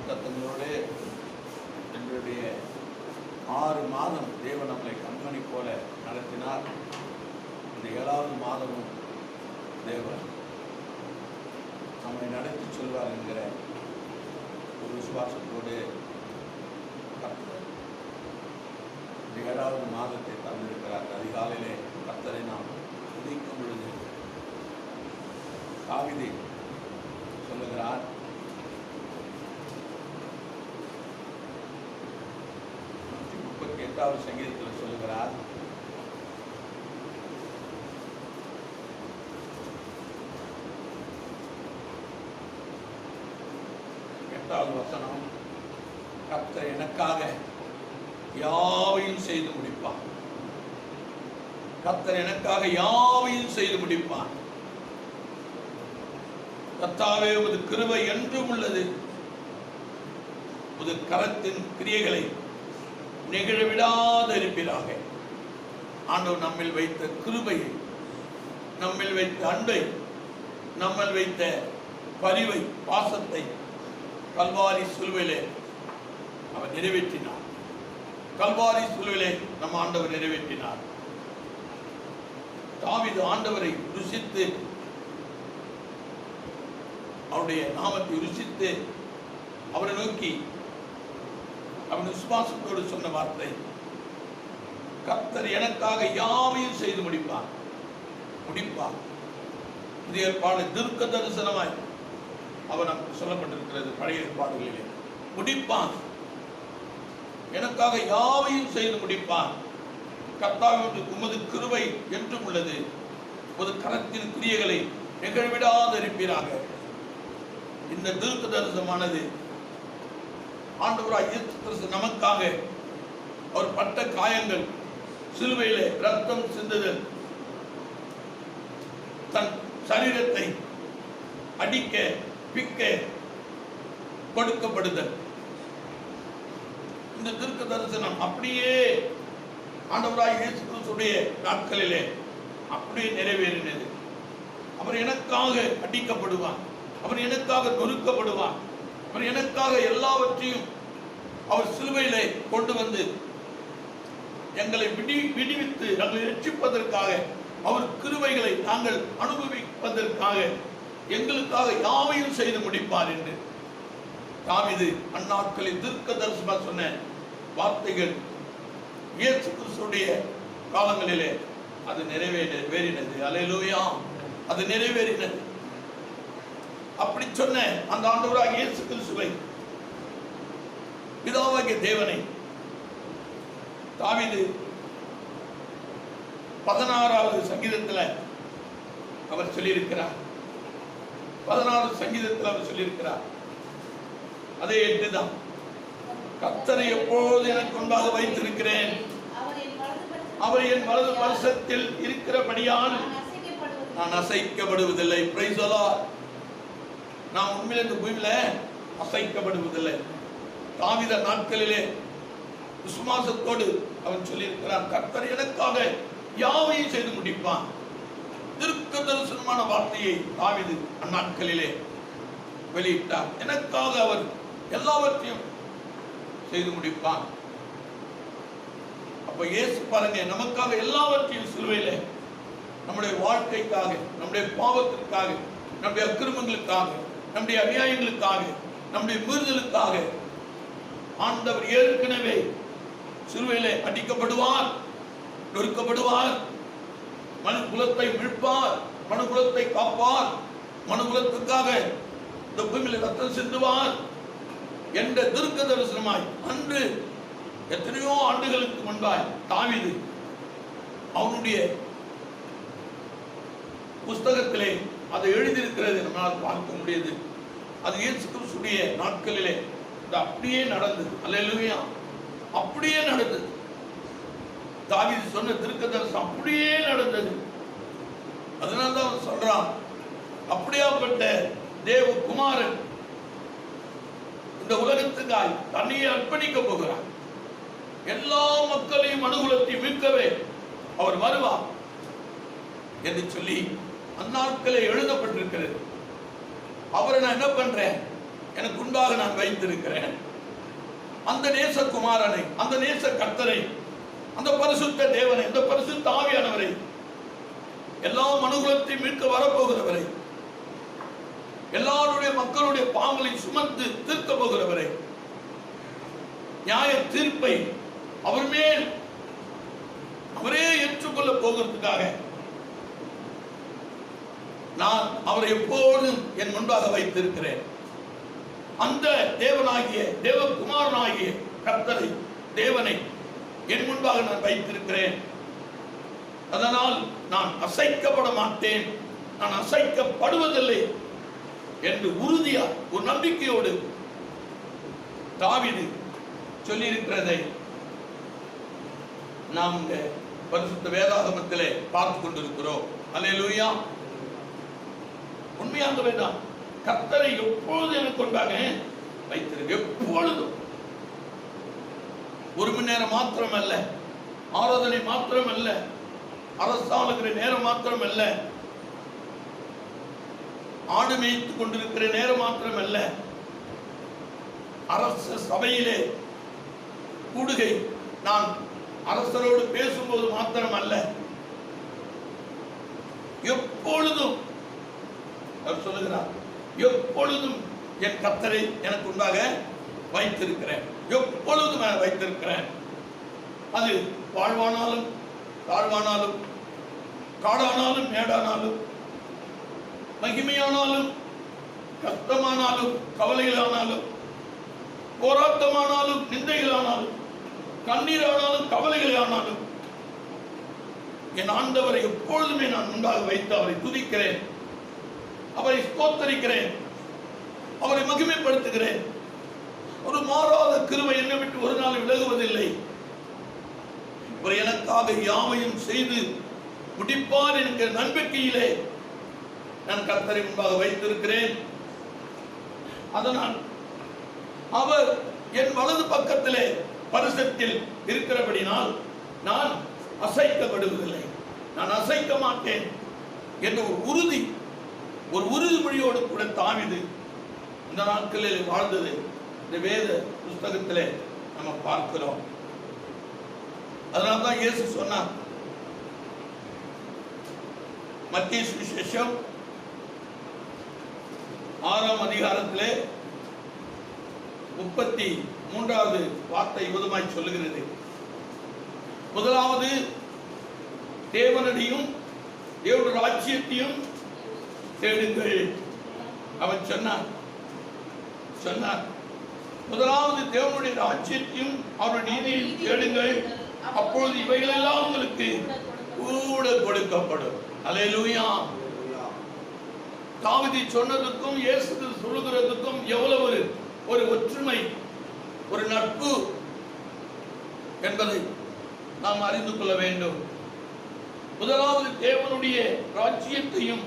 வாக்குத்தத்தங்களோடு எங்களுடைய 6 மாதம் தேவன் நம்மளை கண்மணி போல நடத்தினார். இந்த 7வது மாதமும் தேவன் நம்மை நடத்தி சொல்வார் என்கிற ஒரு விசுவாசத்தோடு இந்த 7வது மாதத்தை தந்திருக்கிறார். அதிகாலையிலே கர்த்தரை நாம் துதிக்கும் பொழுது தாவீது சொல்லுகிறார், 38வது சங்கீதத்தில் சொல்லுகிறார், வசனம், கர்த்தர் எனக்காக யாவையும் செய்து முடிப்பான். கர்த்தர் எனக்காக யாவையும் செய்து முடிப்பான். கர்த்தாவே, உமது கிருபை என்றும் உள்ளது. உமது கரத்தின் கிரியைகளை நெகிழவிடாது இருப்பீராக. ஆண்டவர் நம்மில் வைத்த கிருபையை, நம்மில் வைத்த அன்பை, நம்மில் வைத்த பரிவை, பாசத்தை கல்வாரி சிலுவையிலே அவர் நிறைவேற்றினார். கல்வாரி சிலுவையிலே நம் ஆண்டவர் நிறைவேற்றினார். தாவீது ஆண்டவரை ருசித்து, அவருடைய நாமத்தை ருசித்து அவரை நோக்கி அவன் விசுவாசத்தோடு சொன்ன வார்த்தை, கர்த்தர் எனக்காக யாவையும் செய்து முடிப்பார். புதிய ஏற்பாடு தீர்க்க தரிசனமாய் அவர் நமக்கு சொல்லப்பட்டிருக்கிறது. பழைய ஏற்பாடுகளிலே முடிப்பான், எனக்காக யாவையும் செய்து முடிப்பான். கர்த்தாவே, உமது கிருபை என்றும் உள்ளது. உமது கரத்தின் கிரியைகளை நிகழ்விடாது இருப்பீராக. இந்த தீர்க்க தரிசனமானது ஆண்டவராகிய இயேசு கிறிஸ்து நமக்காக அவர் பட்ட காயங்கள், சிலுவையிலே ரத்தம் சிந்துதல், தன் சரீரத்தை அடிக்க பிக்க கொடுக்கப்படுதல், இந்த தீர்க்க தரிசனம் அப்படியே ஆண்டவராகிய இயேசு கிறிஸ்துடைய நாட்களிலே அப்படியே நிறைவேறினது. அவர் எனக்காக அடிக்கப்படுவார், அவர் எனக்காக நொறுக்கப்படுவார், அவர் எனக்காக எல்லாவற்றையும் அவர் சிலுவையிலே கொண்டு வந்து எங்களை விடுவித்து எங்களை ரட்சிப்பதற்காக, அவர் கிருபைகளை நாங்கள் அனுபவிப்பதற்காக எங்களுக்காக யாவையும் செய்து முடிப்பார் என்று தாவீது அந்நாட்களில் தீர்க்க தரிசனம் சொன்ன வார்த்தைகள் இயேசு கிறிஸ்துடைய காலங்களிலே அது நிறைவேறினது. அல்லேலூயா, அது நிறைவேறினது. அப்படி சொன்ன அந்த ஆண்டவராகிய இயேசு கிறிஸ்துவை, பிதாவாகிய தேவனை தாவீது 16வது சங்கீதத்தில் அவர் சொல்லியிருக்கிறார். 16வது சங்கீதத்தில் அவர் சொல்லியிருக்கிறார், அதே 8 தான். கர்த்தரை எப்போது எனக்கு முன்பாக வைத்திருக்கிறேன், அவர் என் வலது பரிசத்தில் இருக்கிறபடியால் நான் அசைக்கப்படுவதில்லை. Praise the Lord. நான் உண்மையிலே இந்த பூமியில அசைக்கப்படுவதில்லை. தாவீது நாட்களிலே விசுவாசத்தோடு அவன் சொல்லியிருக்கிறான், கர்த்தர் எனக்காக யாவையும் செய்து முடிப்பான். தீர்க்க தரிசனமான வார்த்தையை தாவீது அந்நாட்களிலே வெளியிட்டார். எனக்காக அவர் எல்லாவற்றையும் செய்து முடிப்பான். அப்ப இயேசு பாருங்க, நமக்காக எல்லாவற்றையும் சிலுவையிலே, நம்முடைய வாழ்க்கைக்காக, நம்முடைய பாவத்திற்காக, நம்முடைய அக்கிரமங்களுக்காக, நம்முடைய அநியாயங்களுக்காக, நம்முடைய மீறுதலுக்காக ஆண்டவர் ஏற்கனவே சிலுவையிலே அடிக்கப்படுவார், நொறுக்கப்படுவார், மனுக்குலத்தை மீட்பார், மனுக்குலத்தை காப்பார், மனுக்குலத்துக்காக இந்த பூமியில் ரத்தம் சிந்துவார் என்ற தீர்க்க தரிசனமாய் அன்று எத்தனையோ ஆண்டுகளுக்கு முன்பாய் தாவீது அவனுடைய புஸ்தகத்திலே அதை எழுதியிருக்கிறது நம்மால் பார்க்க முடியுது. அது இயேசு கிறிஸ்துடைய நாட்களிலே அப்படியே நடந்தது. அல்லேலூயா, அப்படியே நடந்தது. தாவீது சொன்ன தீர்க்க தரிசனம் அப்படியே நடந்தது. அதனால்தான் அவன் சொல்றான், அப்படியாப்பட்ட தேவகுமாரன் இந்த உலகத்துக்காய் தன்னையே அர்ப்பணிக்க போகிறார். எல்லா மக்களையும் மனுகுலத்தையும் மீட்கவே அவர் வருவார் என்று சொல்லி அந்நாட்களே எழுதப்பட்டிருக்கிறது. அவரை நான் என்ன பண்றேன், எனக்கு உண்டாக நான் வைத்திருக்கிறேன். அந்த நேசகுமாரனை, அந்த நேச கர்த்தரை, அந்த பரிசுத்த தேவனை, அந்த பரிசுத்த ஆவியானவரை, எல்லா மனுகுலத்தை மீட்க வரப்போகிறவரை, எல்லாருடைய மக்களுடைய பாவங்களை சுமந்து தீர்க்க போகிறவரை, நியாய தீர்ப்பை அவர் மேல் அவரே ஏற்றுக்கொள்ள போகிறதுக்காக நான் அவரை எப்போதும் என் முன்பாக வைத்திருக்கிறேன். அந்த தேவனாகிய தேவகுமாரனாகிய கர்த்தரை, தேவனை என் முன்பாக நான் வைத்திருக்கிறேன். அதனால் நான் அசைக்கப்பட மாட்டேன், நான் அசைக்கப்படுவதில்லை என்று உறுதியா ஒரு நம்பிக்கையோடு தாவீது சொல்லி இருக்கிறதை நாம் இந்த பரிசுத்த வேதாகமத்திலே பார்த்து கொண்டிருக்கிறோம். அல்லேலூயா. உண்மையாகவே தான் கர்த்தரை எப்பொழுது எனக்கு கொண்டாங்க வைத்திருக்கு. எப்பொழுதும் ஒரு மணி நேரம் மாத்திரம் அல்ல, ஆராதனை மாத்திரம் அல்ல, அரசாளுகிற நேரம் மாத்திரம் அல்ல, ஆடு மேய்த்துக் கொண்டிருக்கிற நேரம் மாத்திரம் அல்ல, அரச சபையிலே கூடுகை நான் அரசரோடு பேசும்போது மாத்திரம் அல்ல, எப்பொழுதும் அவர் சொல்லுகிறார், எப்பொழுதும் என் கர்த்தரை எனக்கு உண்டாக வைத்திருக்கிறேன், எப்பொழுதும் வைத்திருக்கிறேன். அது வாழ்வானாலும் தாழ்வானாலும், காடானாலும் மேடானாலும், மகிமையானாலும் கஷ்டமானாலும், கவலைகளானாலும், போராட்டமானாலும், நிந்தைகளானாலும், கண்ணீரானாலும், கவலைகளானாலும், என் ஆண்டவரை எப்பொழுதுமே நான் முன்பாக வைத்து அவரை துதிக்கிறேன், அவரை ஸ்தோத்தரிக்கிறேன், அவரை மகிமைப்படுத்துகிறேன். ஒரு மாறாத கிருபை என்னை விட்டு ஒரு நாள் விலகுவதில்லை. அவர் எனக்காக யாவையும் செய்து முடிப்பார் என்கிற நம்பிக்கையிலே நான் கர்த்தரை முன்பாக வைத்திருக்கிறேன். அதனால் அவர் என் வலது பக்கத்திலே பரிசுத்தத்தில் இருக்கிறபடினால் நான் அசைக்கப்படுவதில்லை, நான் அசைக்க மாட்டேன் என்ற ஒரு உறுதிமொழியோடு கூட தாவீது இந்த நாட்களில் வாழ்ந்தது இந்த வேத புஸ்தகத்திலே நம்ம பார்க்கிறோம். அதனால்தான் இயேசு சொன்னார், மத்தேயு சுவிசேஷம் 6ஆம் அதிகாரத்திலே 33வது வார்த்தை விதமாய் சொல்லுகிறது, முதலாவது தேவனடியும் தேவனுடைய ராஜ்யத்தையும் தேடுங்கள். அவன் சொன்னார் முதலாவது தேவனுடைய ராஜ்யத்தையும் அவருடைய நீதியையும் தேடுங்கள், அப்பொழுது இவைகள் எல்லாம் உங்களுக்கு கூட கொடுக்கப்படும். அல்லேலூயா. தாவீது சொன்னதுக்கும் இயேசு சொல்லுகிறதுக்கும் எவ்வளவு ஒரு ஒற்றுமை, ஒரு நட்பு என்பதை நாம் அறிந்து கொள்ள வேண்டும். முதலாவது தேவனுடைய ராஜ்யத்தையும்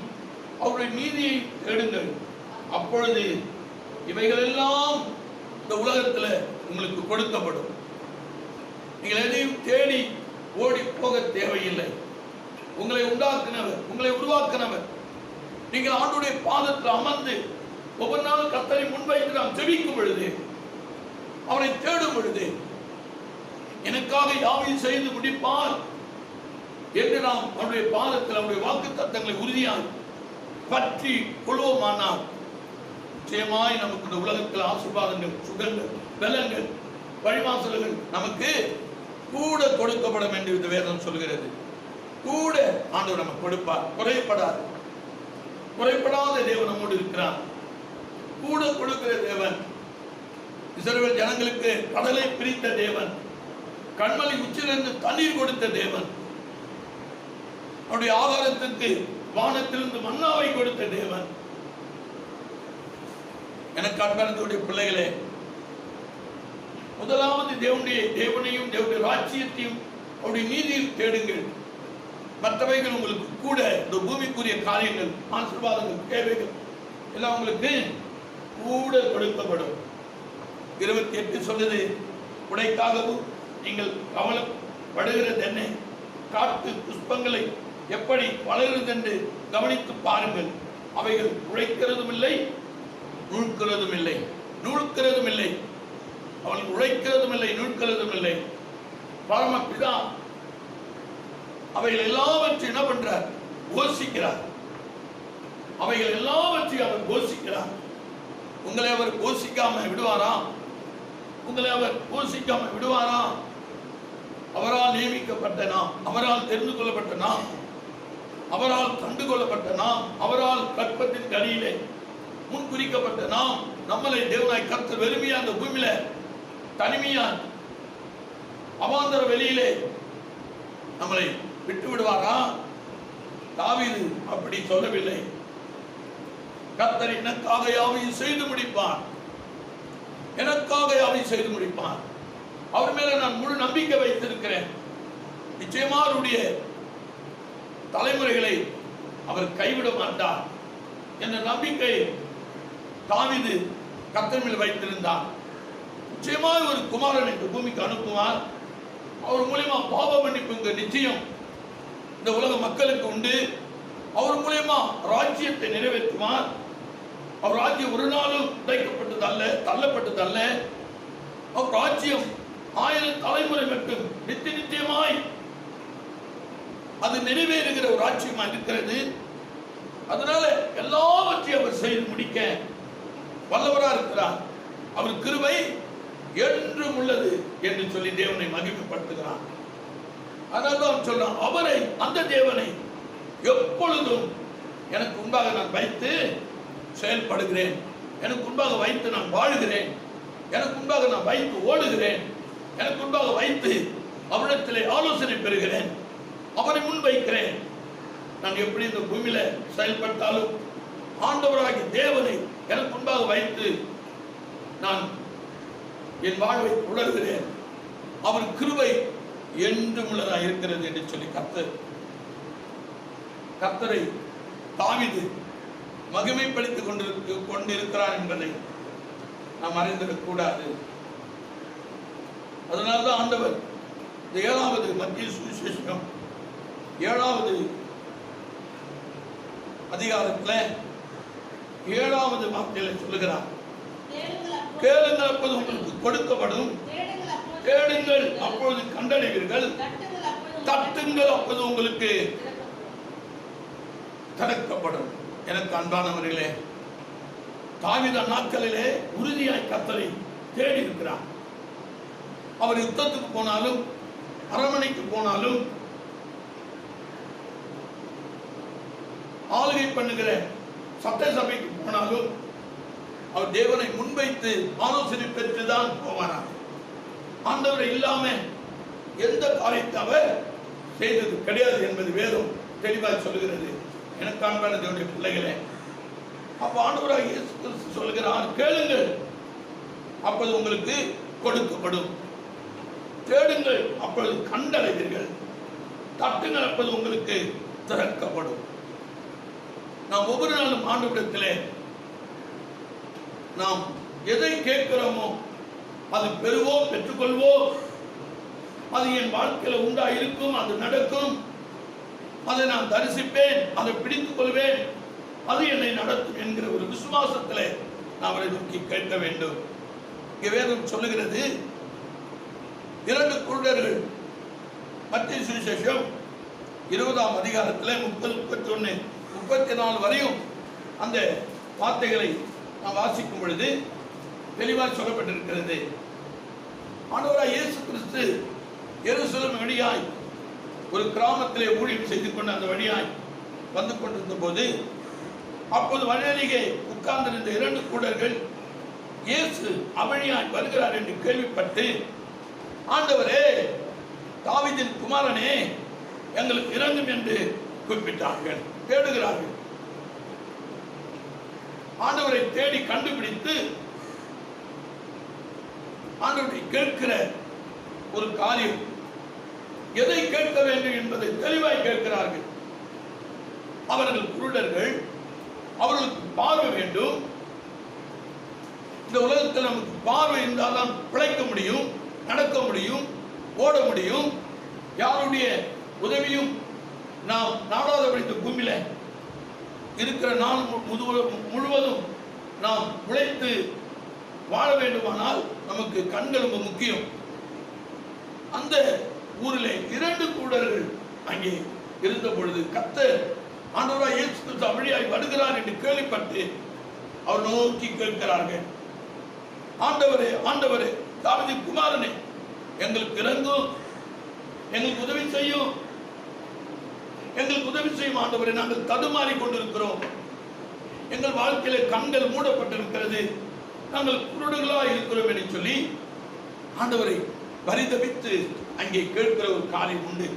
அவருடைய நீதியை தேடுங்கள், அப்பொழுது இவைகள் எல்லாம் இந்த உலகத்தில் உங்களுக்கு கொடுக்கப்படும். நீங்கள் எதையும் தேடி ஓடி போக தேவையில்லை. உங்களை உண்டாக்குனவர், உங்களை உருவாக்குனவர். நீங்கள் ஆண்டுடைய பாதத்தில் அமர்ந்து ஒவ்வொரு நாளும் கர்த்தரை முன்வைத்து நாம் ஜெபிக்கும் பொழுது, அவரை தேடும் பொழுது, எனக்காக யாவையும் செய்து முடிப்பார் என்று நாம் அவருடைய பாதத்தில் அவருடைய வாக்குத்தத்தங்களை உறுதியாக பற்றி கொள்வோமானால் நிச்சயமாய் நமக்கு இந்த உலகத்தில் ஆசீர்வாதங்கள், சுகங்கள், பலங்கள், வழிவாசல்கள் நமக்கு கூட கொடுக்கப்படும் என்று இந்த வேதம் சொல்கிறது. கூட ஆண்டவர் நமக்கு கொடுப்பார், குறைபடாத தேவன் நம்மோடு இருக்கிறார். கூட கொடுக்கிற தேவன், இஸ்ரவேல் ஜனங்களுக்கு கடலை பிரித்த தேவன், கண்மலை உச்சிலிருந்து தண்ணீர் கொடுத்த தேவன், அவருடைய ஆகாரத்திற்கு வானத்திலிருந்து மன்னாவை கொடுத்த தேவன். எனக்கு அன்பார்ந்தவருடைய பிள்ளைகளே, முதலாவது தேவனையும் தேவனுடைய ராஜ்யத்தையும் அவருடைய நீதியில் தேடுங்கள், மற்றவைகள் உங்களுக்கு கூட இந்த பூமிக்குரிய காரியங்கள், ஆசீர்வாதங்கள், தேவைகள் எல்லாம் உங்களுக்கு கூட கொடுக்கப்படும். 28 சொல்லுது, உடைக்காகவும் நீங்கள் கவலைப்படுகிறது என்ன, காட்டு புஷ்பங்களை எப்படி வளருது என்று கவனித்து பாருங்கள், அவைகள் உழைக்கிறதும் இல்லை, நூல்கிற நூற்கிறதும் இல்லை, நூழ்கிறதும் இல்லை, அவன் உழைக்கிறதும் இல்லை, நூழ்கிறதும் இல்லை. பரமபிதா அவைகள் எல்லாவற்றையும் என்ன பண்றார்? போஷிக்கிறார். அவைகள் எல்லாவற்றையும் அவர் போஷிக்கிறார். உங்களை அவர் போஷிக்காம விடுவாரா? உங்களை அவர் போஷிக்காம விடுவாரா? அவரால் நியமிக்கப்பட்ட நாம், அவரால் தெரிந்து கொள்ளப்பட்ட நாம், அவரால் கண்டுகொள்ளப்பட்ட நாம், அவரால் கற்பத்தின் கடியிலே முன்குறிக்கப்பட்ட நாம், நம்மளை தேவனாய் கர்த்தர் வெறுமையா அந்த பூமியில தனிமையா அவாந்தர வெளியிலே நம்மளை விட்டு விடுவாரா? தாவீது அப்படி சொல்லவில்லை. கர்த்தர் எனக்காக யாவையும் செய்து முடிப்பார், எனக்காக யாவையும் செய்து முடிப்பார். அவர் மேல நான் முழு நம்பிக்கை வைத்திருக்கிறேன். நிச்சயமா அவருடைய தலைமுறைகளை அவர் கைவிட மாட்டார் என்ற நம்பிக்கை தாவீது கர்த்தர் மேல் வைத்திருந்தார். நிச்சயமாக ஒரு குமாரன் இந்த பூமிக்கு அனுப்புவார். அவர் மூலியமா பாவ மன்னிப்பு நிச்சயம் இந்த உலக மக்களுக்கு உண்டு. அவர் மூலியமா ராஜ்யத்தை நிறைவேற்றுவார். அவர் ராஜ்யம் ஒரு நாளும் உடைக்கப்பட்டது அல்ல, தள்ளப்பட்டது அல்ல. அவர் ராஜ்யம் 1000 தலைமுறை மட்டும் நிச்சயமாய் அது நிறைவேறுகிற ஒரு ராஜ்யமா இருக்கிறது. அதனால எல்லாவற்றையும் அவர் செய்து முடிக்க வல்லவராக இருக்கிறார். அவர் கிருபை என்றும் உள்ளது என்று சொல்லி தேவனை மகிமைப்படுத்துகிறார். அதனால்தான் சொல்றான், அவரை, அந்த தேவனை எப்பொழுதும் எனக்கு முன்பாக நான் வைத்து செயல்படுகிறேன், எனக்கு முன்பாக வைத்து நான் வாழுகிறேன், எனக்கு முன்பாக நான் வைத்து ஓடுகிறேன், எனக்கு முன்பாக வைத்து அவரிடத்திலே ஆலோசனை பெறுகிறேன், அவரை முன் வைக்கிறேன். நான் எப்படி இந்த பூமியில செயல்பட்டாலும் ஆண்டவராகிய தேவனை எனக்கு முன்பாக வைத்து நான் என் வாழ்வை உணர்கிறேன். அவர் கிருபை என்றும் உள்ளதாக இருக்கிறது என்று சொல்லி கர்த்தரை தாவீது மகிமைப்படுத்திக் கொண்டிருக்கிறார் என்பதை நாம் அறிந்திடக் கூடாது. அதனால்தான் ஆண்டவர் இந்த 7வது மத்திய சுவிசேஷம் 7வது அதிகாரத்தில் 7வது வார்த்தையில சொல்லுகிறார், கேளுங்கள் அப்போது உங்களுக்கு கொடுக்கப்படும், தேடுங்கள் அப்பொழுது கண்டடைவீர்கள், தட்டுங்கள் அப்போது உங்களுக்கு திறக்கப்படும். எனக்கு அன்பானவர்களே, தாவீது நாட்களிலே உறுதியாய் கர்த்தரை தேடி இருக்கிறார். அவர் யுத்தத்துக்கு போனாலும், அரண்மனைக்கு போனாலும், ஆளுகை பண்ணுகிற சட்டசபைக்கு போனாலும் அவர் தேவனை முன்வைத்து ஆலோசனை பெற்றுதான் போவாராம். ஆண்டவரை இல்லாம எந்த காரியத்தை அவர் செய்தது கிடையாது என்பது வேதம் தெளிவாக சொல்லுகிறது. எனக்கு அன்பான தேவனுடைய பிள்ளைகளே, அப்ப ஆண்டவராக இயேசு கிறிஸ்து சொல்கிறார், கேளுங்கள் அப்போது உங்களுக்கு கொடுக்கப்படும், தேடுங்கள் அப்பொழுது கண்டடைவீர்கள், தட்டுங்கள் அப்போது உங்களுக்கு திறக்கப்படும். நாம் ஒவ்வொரு நாளும் ஆண்டவரிடத்திலே நாம் எதை கேட்கிறோமோ அது பெறுவோம், பெற்றுக்கொள்வோம். அது என் வாழ்க்கையில உண்டா இருக்கும், அது நடக்கும், அதை நான் தரிசிப்பேன், அதை பிடித்துக் கொள்வேன், அது என்னை நடத்தும் என்கிற ஒரு விசுவாசத்திலே நாம் அவரை நோக்கி கேட்க வேண்டும். இங்கே வேதம் சொல்லுகிறது, 2 குருடர்கள் மத்திய சுவிசேஷம் 20ஆம் அதிகாரத்தில் 30, 31, 34 வரையும் அந்த வார்த்தைகளை நாம் வாசிக்கும் பொழுது தெளிவாக சொல்லப்பட்டிருக்கிறது. ஆண்டவராகிய இயேசு கிறிஸ்து எருசலேம் வழியாய் ஒரு கிராமத்திலே ஊழியம் செய்து கொண்டு அந்த வழியாய் வந்து கொண்டிருந்த போது, அப்போது வழியருகே உட்கார்ந்திருந்த 2 குருடர்கள் இயேசு அவ்வழியாய் வருகிறார் என்று கேள்விப்பட்டு, ஆண்டவரே, தாவீதின் குமாரனே, எங்களுக்கு இரங்கும் என்று கூப்பிட்டார்கள். தேடுகிறார்கள். ஆண்டவரை தேடி கண்டுபிடித்து ஆண்டவரை கேட்கிற ஒரு காரியம், எதை கேட்க வேண்டும் என்பதை தெளிவாய் கேட்கிறார்கள். அவர்கள் குருடர்கள், அவர்களுக்கு பார்வை வேண்டும். இந்த உலகத்தில் நமக்கு பார்வை இருந்தால் தான் பிழைக்க முடியும், நடக்க முடியும், ஓட முடியும். யாருடைய உதவியும் நாம் நாடாதபடி இந்த பூமியில இருக்கிற நாள் முழுவதும் நாம் நாம் உழைத்து வாழ வேண்டுமானால் நமக்கு கண்கள் ரொம்ப முக்கியம். அந்த ஊரிலே 2 கூடர்கள் அங்கே இருந்த பொழுது கர்த்தர் ஆண்டவராய் இயேசு கிறிஸ்து வழியாய் வருகிறார் என்று கேள்விப்பட்டு அவர் நோக்கி கேட்கிறார்கள், ஆண்டவரே ஆண்டவரே, தாவீதின் குமாரனே, எங்களுக்கு இறங்கும், எங்களுக்கு உதவி செய்யும், எங்களுக்கு உதவி செய்யும் ஆண்டவரே, நாங்கள் தடுமாறி கொண்டிருக்கிறோம், எங்கள் வாழ்க்கையில கண்கள் மூடப்பட்டிருக்கிறது, நாங்கள் குருடுகளாய் இருக்கிறோம் என்று சொல்லி ஆண்டவரை பரிதபித்து அங்கே கேட்கிற ஒரு காரியம் உண்டு.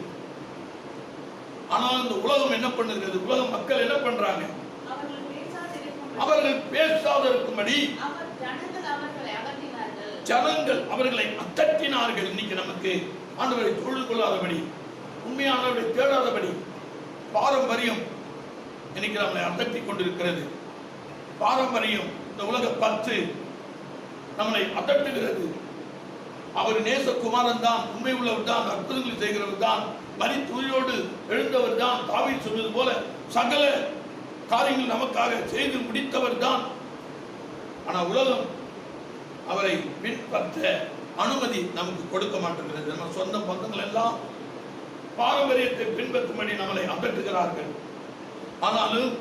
ஆனால் இந்த உலகம் என்ன பண்ணுகிறது? உலக மக்கள் என்ன பண்றாங்க? அவர்கள் பேசாத இருக்கும்படி ஜனங்கள் அவர்களை அகற்றினார்கள். இன்னைக்கு நமக்கு ஆண்டவரை தொழுது கொள்ளாதபடி, உண்மையானவரை தேடாதபடி, பாரம்பரியம் இன்னைக்கு நம்மளை அகற்றி கொண்டிருக்கிறது. பாரம்பரியம், இந்த உலக பற்று நம்மளை அதட்டுகிறது. அவர் நேசகுமாரன் தான், உண்மை உள்ளவர் தான், அற்புதங்களை செய்கிறவர் தான், மரித்துயிரோடு எழுந்தவர் தான், தாவீது சொன்னது போல சகல காரியங்கள் நமக்காக செய்து முடித்தவர் தான். ஆனால் உலகம் அவரை பின்பற்ற அனுமதி நமக்கு கொடுக்க மாட்டேங்கிறது. நம்ம சொந்த பந்தங்கள் எல்லாம் பாரம்பரியத்தை பின்பற்றும்படி நம்மளை அகற்றுகிறார்கள். ஆனாலும்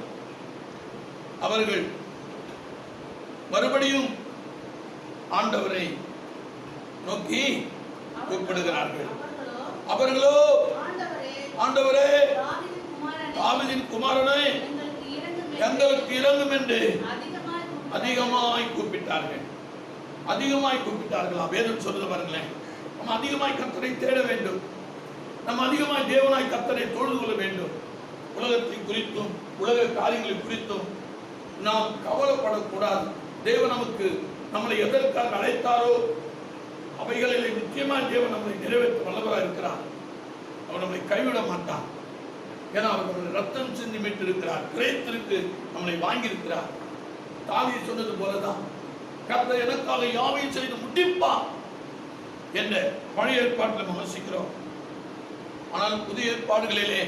அவர்கள் மறுபடியும் ஆண்டவரை நோக்கி கூப்பிடுகிறார்கள். அவர்களோ, ஆண்டவரே, தாவீதின் குமாரனே, எங்களுக்கு இரங்கும் என்று அதிகமாய் கூப்பிட்டார்கள். அதிகமாய் கூப்பிட்டார்களா? வேதம் சொல்லுது பாருங்களேன். நம்ம அதிகமாய் கர்த்தரை தேட வேண்டும், நம்ம அதிகமாய் தேவனாய் கர்த்தரை தொழுது கொள்ள வேண்டும். உலகத்தை குறித்தும் உலக காரியங்களை குறித்தும் நாம் கவலைப்படக்கூடாது. தேவன் நமக்கு நம்மளை எதற்காக அழைத்தாரோ அவைகளில் நிச்சயமாக தேவன் நம்மளை நிறைவேற்ற வல்லவராக இருக்கிறார். அவர் நம்மளை கைவிட மாட்டார். ஏன்னா அவர் நம்மளை ரத்தம் சிந்தி மீட்டு இருக்கிறார், கிரயத்திற்கு நம்மளை வாங்கியிருக்கிறார். தாவீது சொன்னது போலதான், கர்த்தர் எனக்காக யாவையும் செய்து முடிப்பார் என்ற பழைய ஏற்பாட்டில் நம்ம வசிக்கிறோம். ஆனால் புதிய ஏற்பாடுகளிலே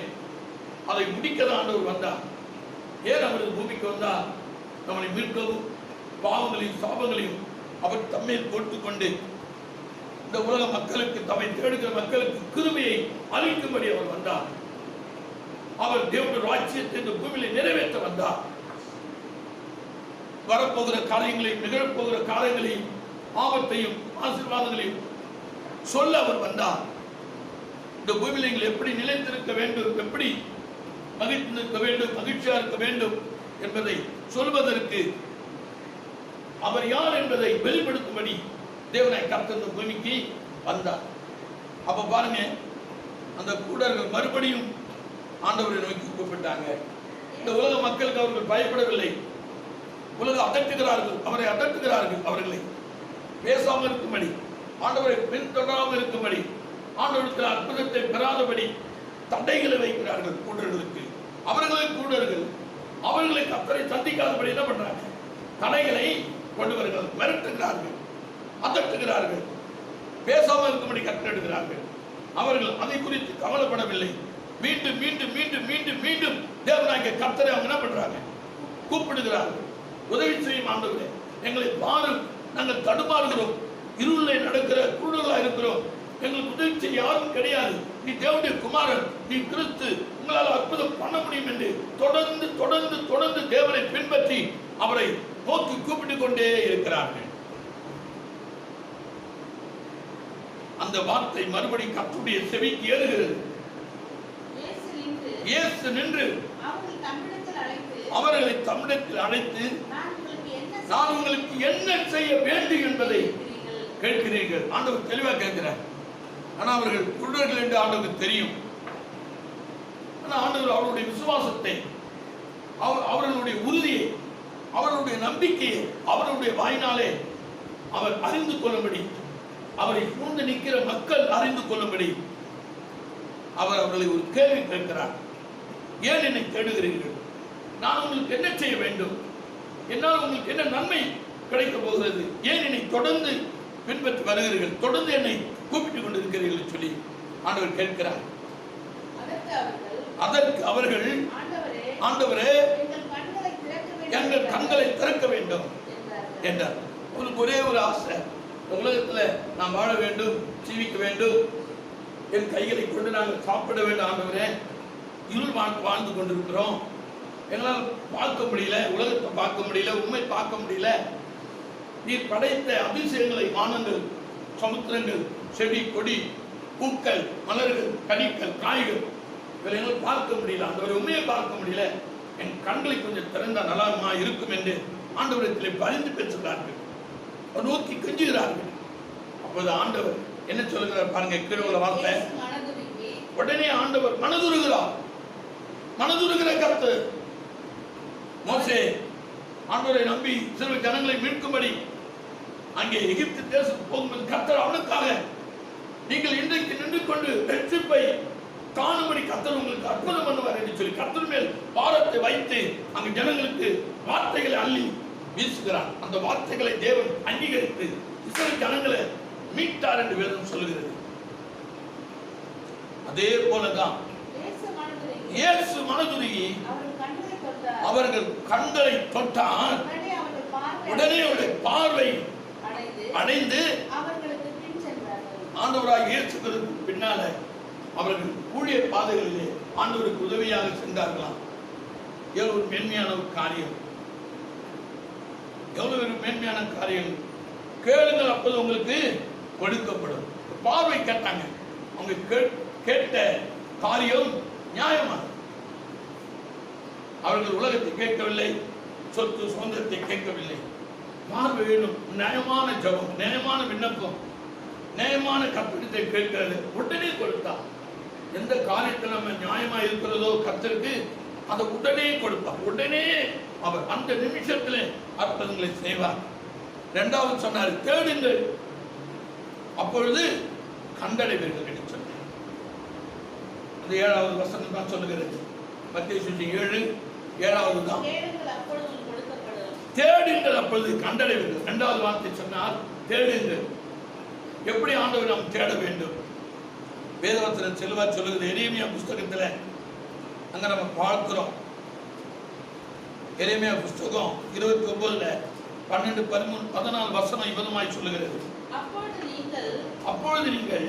அதை முடிக்கதான் ஆண்டவர் வந்தார். ஏன் அவர் பூமிக்கு வந்தார்? நம்மளை மீட்கவும் பாவங்களையும் சாபங்களையும் அவர் தம்மேல் போட்டுக்கொண்டு இந்த உலக மக்களுக்கு, தம்மை தேடுகிற மக்களுக்கு கிருபையை அளிக்கும்படி அவர் வந்தார். அவர் தேவனுடைய ராஜ்யத்தை இந்த பூமியில நிறைவேற்ற வந்தார். வரப்போகிற காரியங்களையும் நிகழப்போகிற காரியங்களையும் ஆபத்தையும் ஆசீர்வாதங்களையும் சொல்ல அவர் வந்தார். இந்த பூமியில் நீங்கள் எப்படி நிலைத்திருக்க வேண்டும், எப்படி மகிழ்ச்சி இருக்க வேண்டும், மகிழ்ச்சியா இருக்க வேண்டும் என்பதை சொல்வதற்கு அவர் யார் என்பதை வெளிப்படுத்தும்படி தேவனாய் கர்த்தர் இந்த பூமிக்கு வந்தார். அப்ப பாருங்க, அந்த கூடர்கள் மறுபடியும் ஆண்டவரை நோக்கி கூப்பிட்டாங்க. இந்த உலக மக்களுக்கு அவர்கள் பயப்படவில்லை. உலகம் அதட்டுகிறார்கள், அவரை அதட்டுகிறார்கள். அவர்களை பேசாமல் இருக்கும்படி, ஆண்டவரை பின்தொடராமல் இருக்கும்படி, ஆண்டவருக்கு அற்புதத்தை பெறாதபடி தடைகளை வைக்கிறார்கள் கூடர்களுக்கு. அவர்களே கூடர்கள், அவர்களை கர்த்தரை சந்திக்காதபடி என்ன பண்றாங்க? தடைகளை கொண்டு வருகிறார்கள், மிரட்டுகிறார்கள், அதட்டுகிறார்கள், பேசாமல் இருக்கும்படி கட்டளையிடுகிறார்கள். அவர்கள் அதை குறித்து கவலைப்படவில்லை. மீண்டும் மீண்டும் மீண்டும் மீண்டும் மீண்டும் தேவனாகிய கர்த்தரை அவங்க என்ன பண்றாங்க? கூப்பிடுகிறார்கள். உதவி செய்யும் ஆண்டவரே, எங்களை பாரும், நாங்கள் தடுமாறுகிறோம், இருளை நடக்கிற குருடர்களாக இருக்கிறோம், எங்களுக்கு உதவி செய்ய யாரும் கிடையாது, நீ தேவனுடைய குமாரன், நீ கிறிஸ்து, உங்களால் அற்புதம் பண்ண முடியும் என்று தொடர்ந்து தொடர்ந்து தொடர்ந்து தேவனை பின்பற்றி அவரை நோக்கி கூப்பிட்டுக் கொண்டே இருக்கிறார்கள். அந்த வார்த்தை மறுபடியும் கர்த்தருடைய செவிக்கு ஏறுகிறது. இயேசு நின்று அவர்களை தம்மிடத்தில் அழைத்து, நான் உங்களுக்கு என்ன செய்ய வேண்டும் என்பதை கேட்கிறீர்கள். ஆண்டவர் தெளிவாக கேட்கிறார். ஆனா அவர்கள் குருடர்கள் என்று ஆண்டவருக்கு தெரியும். ஆனா ஆண்டவர் அவருடைய விசுவாசத்தை, அவர்களுடைய உறுதியை, அவருடைய நம்பிக்கையை அவருடைய வாயினாலே அவர் அறிந்து கொள்ளும்படி, அவரை சூழ்ந்து நிற்கிற மக்கள் அறிந்து கொள்ளும்படி அவர் அவர்களை ஒரு கேள்வி கேட்கிறார். ஏன் என்னை தேடுகிறீர்கள்? நான் உங்களுக்கு என்ன செய்ய வேண்டும்? என்னால் உங்களுக்கு என்ன நன்மை கிடைக்க போகிறது? ஏன் என்னை தொடர்ந்து பின்பற்றி வருகிறீர்கள்? தொடர்ந்து என்னை கூப்பிட்டுக் கொண்டிருக்கிறீர்கள் சொல்லி ஆண்டவர் கேட்கிறார். அதற்கு அவர்கள், ஆண்டவரே, எங்கள் கண்களை திறக்க வேண்டும் என்றார். அவருக்கு ஒரே ஒரு ஆசை, உலகத்துல நான் வாழ வேண்டும், ஜீவிக்க வேண்டும், என் கைகளை கொண்டு நாங்கள் சாப்பிட வேண்டும். ஆண்டவரே, இருள் வாழ்ந்து கொண்டிருக்கிறோம், எங்களால் பார்க்க முடியல, உலகத்தை பார்க்க முடியல, உண்மை பார்க்க முடியல. நீர் படைத்த அதிசயங்களை, வானங்கள், சமுத்திரங்கள், செடி கொடி, பூக்கள், மலர்கள், கனிகள், காய்கள், இவரை எங்களால் பார்க்க முடியல. ஆண்டவரை உண்மையை பார்க்க முடியல, என் கண்களை கொஞ்சம் திறந்தா நலமா இருக்கும் என்று ஆண்டவரத்திலே பரிந்து பெற்றுகிறார்கள், நோக்கி கெஞ்சுகிறார்கள். அப்போது ஆண்டவர் என்ன சொல்லுகிறார் பாருங்க, கீழே உள்ள வார்த்தை. உடனே ஆண்டவர் மனதுருகிறார். மனதுருகிற கர்த்தர் மோசே ஆண்டவரை நம்பி சில ஜனங்களை மீட்கும்படி அங்கே எகிப்து தேசம் போகும்போது கர்த்தர் அவனுக்காக, நீங்கள் இன்றைக்கு நின்று கொண்டு ரட்சிப்பை காணும்படி கர்த்தர் உங்களுக்கு அற்புதம் பண்ணுவார் என்று சொல்லி கர்த்தர் மேல் பாரத்தை வைத்து அங்கு ஜனங்களுக்கு வார்த்தைகளை அள்ளி வீசுகிறார். அந்த வார்த்தைகளை தேவன் அங்கீகரித்து இஸ்ரவேல் ஜனங்களை மீட்டார் என்று வேதம் சொல்லுகிறது. அதே போலதான் இயேசு மனதுருகி அவர்கள் கண்களை தொட்டார். உடனே அவருடைய பார்வை அடைந்து ஆண்டவராக இயேசுக்கு பின்னால அவர்கள் ஊழிய பாதைகளிலே ஆண்டவருக்கு உதவியாக சென்றார்களாம். எவ்வளவு மேன்மையான ஒரு காரியம், எவ்வளவு ஒரு மேன்மையான காரியம். கேளுங்கள், அப்போது உங்களுக்கு கொடுக்கப்படும். பார்வை கேட்டாங்க, அவங்க கேட்ட காரியம் நியாயமான. அவர்கள் உலகத்தை கேட்கவில்லை, சொத்து சுதந்திரத்தை கேட்கவில்லை. பார்வை வேணும், நியாயமான ஜபம், நியாயமான விண்ணப்பம், நியாயமான கற்பிடத்தை கேட்கிறது. உடனே கொடுத்தார். எந்த காரியத்தில் நம்ம நியாயமா இருக்கிறதோ கர்த்தருக்கு அதை உடனே கொடுப்பார். உடனே அவர் அந்த நிமிஷத்திலே அற்புதங்களை செய்வார். இரண்டாவது சொன்னார், தேடுங்கள், அப்பொழுது கண்டடைவீர்கள் என்று சொன்னார். அந்த 7வது வசனம் தான் சொல்லுகிறது. மத்தேயு 7:7 தான். தேடுங்கள், அப்பொழுது கண்டடைவீர்கள். 2வது வார்த்தை சொன்னார், தேடுங்கள். எப்படி ஆண்டவர் நாம் தேட வேண்டும்? வேதவசனம் செல்வார் சொல்லுகிறது. எரேமியா புஸ்தகத்துல அங்க நம்ம பார்க்கிறோம். எரேமியா புஸ்தகம் 29 12 13 14 வசனம் இவ்விதமாய் சொல்லுகிறது. அப்பொழுது நீங்கள்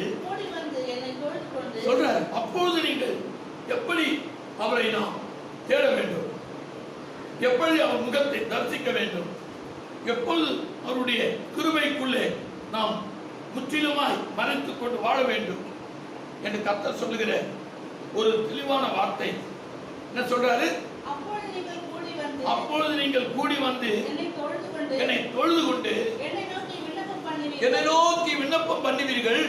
சொல்ற, அப்பொழுது நீங்கள் எப்படி அவரை நாம் தேட வேண்டும், எப்படி அவர் முகத்தை தரிசிக்க வேண்டும், எப்பொழுது அவருடைய கிருபைக்குள்ளே நாம் முற்றிலுமாய் மறைத்துக் கொண்டு வாழ வேண்டும் என்று கர்த்தர் சொல்லுகிற ஒரு தெளிவான வார்த்தை. என்ன சொல்றாரு? அப்பொழுது நீங்கள் கூடி வந்து என்னை தொழுது கொண்டு என்னை நோக்கி விண்ணப்பம் பண்ணுவீர்கள்,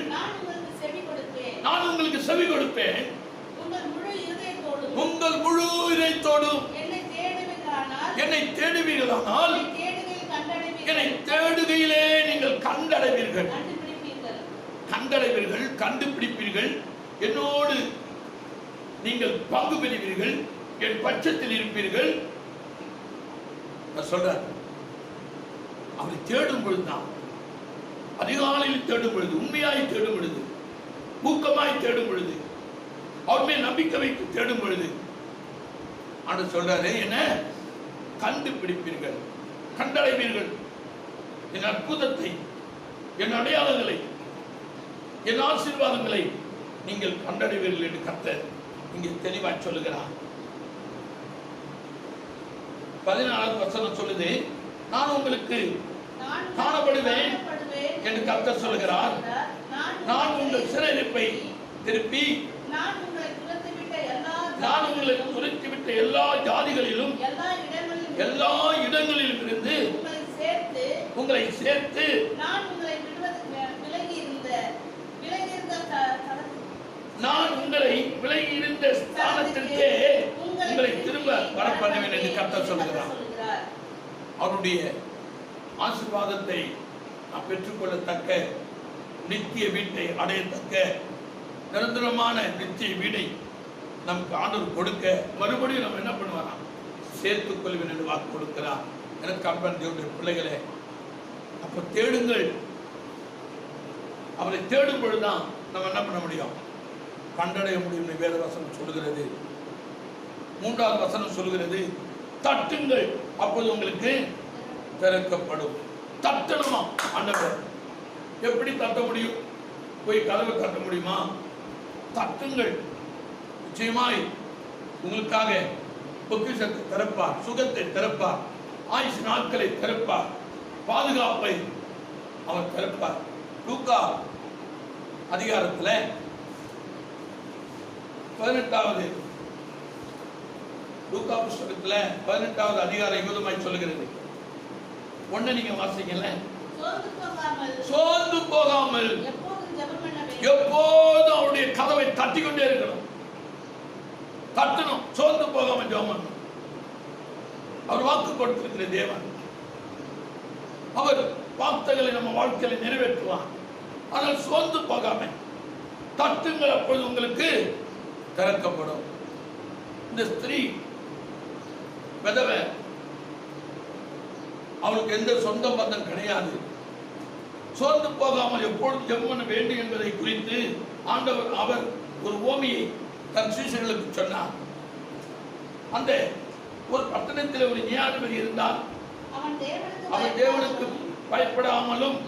நான் உங்களுக்கு செவி கொடுப்பேன். உங்கள் முழு இதயத்தோடும் என்னை தேடுவீர்களானால் என்னை தேடுகையிலே நீங்கள் கண்டடைவீர்கள், கண்டடைவீர்கள், கண்டுபிடிப்பீர்கள், என்னோடு நீங்கள் பங்கு பெறுவீர்கள், என் பட்சத்தில் இருப்பீர்கள். சொல்றார். அவரை தேடும் பொழுதுதான், அதிகாலையில் தேடும் பொழுது, உண்மையாய் தேடும் பொழுது, ஊக்கமாய் தேடும் பொழுது, அவர் மேல் நம்பிக்கை வைத்து தேடும் பொழுது ஆண்டவர் சொல்றாரு, என்ன கண்டுபிடிப்பீர்கள், கண்டடைவீர்கள், என் அற்புதத்தை, என் அடையாளங்களை, என் ஆசீர்வாதங்களை நீங்கள் கண்டடைவீர்கள் என்று கர்த்தர் இங்கே தெளிவாய் சொல்லுகிறார். 14வது வசனம் சொல்லுது, நான் உங்களுக்கு காணப்படுவேன் என்று கர்த்தர் சொல்லுகிறார். நான் உங்கள் சிறையிருப்பை திருப்பி, நான் உங்களை துரத்திவிட்ட எல்லா ஜாதிகளிலும் எல்லா இடங்களிலும் இருந்து உங்களை சேர்த்து நான் உங்களை விலகி இருந்த ஸ்தானத்திற்கே உங்களை திரும்ப வர பண்ணுவேன் என்று கர்த்தர் சொல்கிறார். அவருடைய ஆசீர்வாதத்தை நாம் பெற்றுக்கொள்ளத்தக்க, நித்திய வீட்டை அடையத்தக்க, நிரந்தரமான நித்திய வீடை நமக்கு ஆண்டவர் கொடுக்க மறுபடியும் நம்ம என்ன பண்ணுவாராம்? சேர்த்துக் கொள்வேன் என்று வாக்கு கொடுக்கிறார். எனக்கு அன்பன் தேவனுடைய பிள்ளைகளே, அப்ப தேடுங்கள். அவரை தேடும் பொழுதுதான் நம்ம என்ன பண்ண முடியும்? கண்டடைய முடியும். வேத வசனம் சொல்லுகிறது. 3வது வசனம் சொல்லுகிறது, தட்டுங்கள், அப்போது உங்களுக்கு திறக்கப்படும். தட்டணுமா ஆண்டவர். எப்படி தட்ட முடியும்? போய் கதவை தட்ட முடியுமா? தட்டுங்கள். நிச்சயமாய் உங்களுக்காக பொக்கிஷத்தை திறப்பார், சுகத்தை திறப்பார், ஆயுஷ் நாட்களை திறப்பார், பாதுகாப்பை அவர் திறப்பார். லூக்கா அதிகாரத்தில் 18வது லூக்கா புஸ்தகத்தில் 18வது அதிகாரம் விதமாய் சொல்லுகிறது. ஒண்ணு நீங்க வாசிக்கல. சோர்ந்து போகாமல் எப்போதும் அவருடைய கதவை தட்டி கொண்டே இருக்கணும். தட்டணும். சோர்ந்து போகாமல் ஜெபம் பண்ணணும். அவர் வாக்கு கொடுத்திருக்கிற தேவன். அவர் வார்த்தைகளை நம்ம வாழ்க்கையில நிறைவேற்றுவார். ஆனால் சோர்ந்து போகாம தட்டுங்கள், அப்பொழுது உங்களுக்கு திறக்கப்படும். இந்த ஸ்திரீ விதவை, அவளுக்கு எந்த சொந்த பந்தம் கிடையாது. சோர்ந்து போகாமல் எப்பொழுது ஜெபம் பண்ண வேண்டும் என்பதை குறித்து ஆண்டவர் அவர் ஒரு உவமையை தன் சீஷர்களுக்கு சொன்னார். அந்த ஒரு பட்டணத்தில் ஒரு நியாயாதிபதி இருந்தால் அவன் தேவனுக்கு பயப்படாமலும்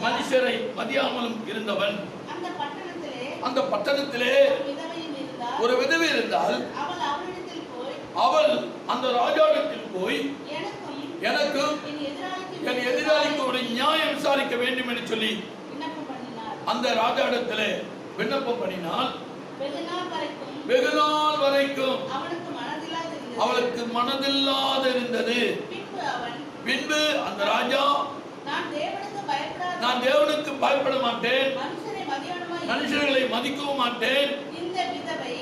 மனுஷரை மதியாமலும் இருந்தவன். அந்த பட்டணத்திலே ஒரு விதவை இருந்தால் அவள் அந்த ராஜாவிடத்தில் போய் எனக்கும் என் எதிராளிக்கு ஒரு நியாயம் விசாரிக்க வேண்டும் என்று சொல்லி அந்த ராஜாவிடத்தில் விண்ணப்பம் பண்ணினால் வெகு நாள் வரைக்கும் அவளுக்கு மனதில்லாது இருந்தது. பின்பு அந்த ராஜா, நான் தேவனுக்கு பயப்பட மாட்டேன், மனுஷர்களை மதிக்கவும் மாட்டேன்,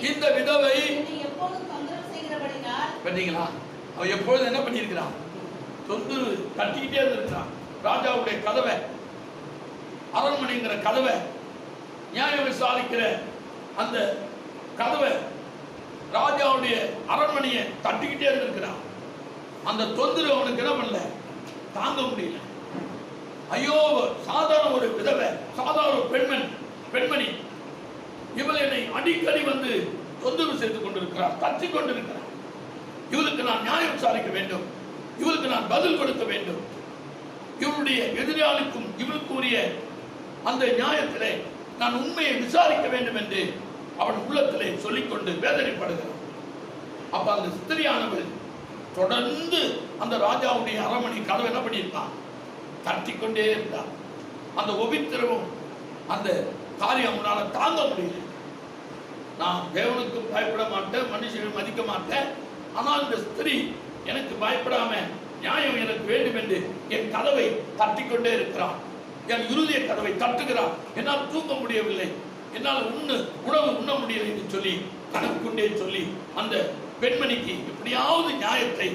இந்த விதவை பார்த்தீங்களா, அவ எப்பொழுது என்ன பண்ணியிருக்கிறான்? தொந்தரவு கட்டிக்கிட்டே இருந்திருக்கிறான். ராஜாவுடைய கதவை, அரண்மனைங்கிற கதவை, நியாயம் விசாரிக்கிற அந்த கதவை, ராஜாவுடைய அரண்மனையை தட்டிக்கிட்டே இருந்திருக்கிறான். அந்த தொந்தரவு அவனுக்கு என்ன பண்ணல, தாங்க முடியல. ஐயோ, சாதாரண ஒரு விதவை, சாதாரண ஒரு பெண்மணி, இவள் என்னை அடிக்கடி வந்து தொந்தரவு செய்து கொண்டிருக்கிறார், தட்டி கொண்டிருக்கிறார். இவளுக்கு நான் நியாயம் விசாரிக்க வேண்டும், இவளுக்கு நான் பதில் கொடுக்க வேண்டும். இவளுடைய எதிராளிக்கும் இவளுக்கு உரிய அந்த நியாயத்திலே நான் உண்மையை விசாரிக்க வேண்டும் என்று அவன் உள்ளத்திலே சொல்லிக்கொண்டு வேதனைப்படுகிறான். அப்ப அந்த ஸ்திரியானவள் தொடர்ந்து அந்த ராஜாவுடைய அரண்மனை கதவை என்ன பண்ணியிருக்கான், தட்டிக்கொண்டே இருந்தான். அந்த உபத்திரவம், அந்த காரியம் அவனால தாங்க முடியல. நான் தேவனுக்கு பயப்பட மாட்டேன், மனுஷனை மதிக்க மாட்டேன், ஆனால் இந்த ஸ்திரீ எனக்கு பயப்படாம நியாயம் எனக்கு வேண்டும் என்று என் கதவை தட்டிக்கொண்டே இருக்கிறான், என் இருதய கதவை தட்டுகிறான், என்னால் தூங்க முடியவில்லை, என்னால் உணவு உண்ண முடியவில்லை என்று சொல்லி கணக்குண்டே சொல்லி அந்த பெண்மணிக்கு எப்படியாவது நியாயத்தை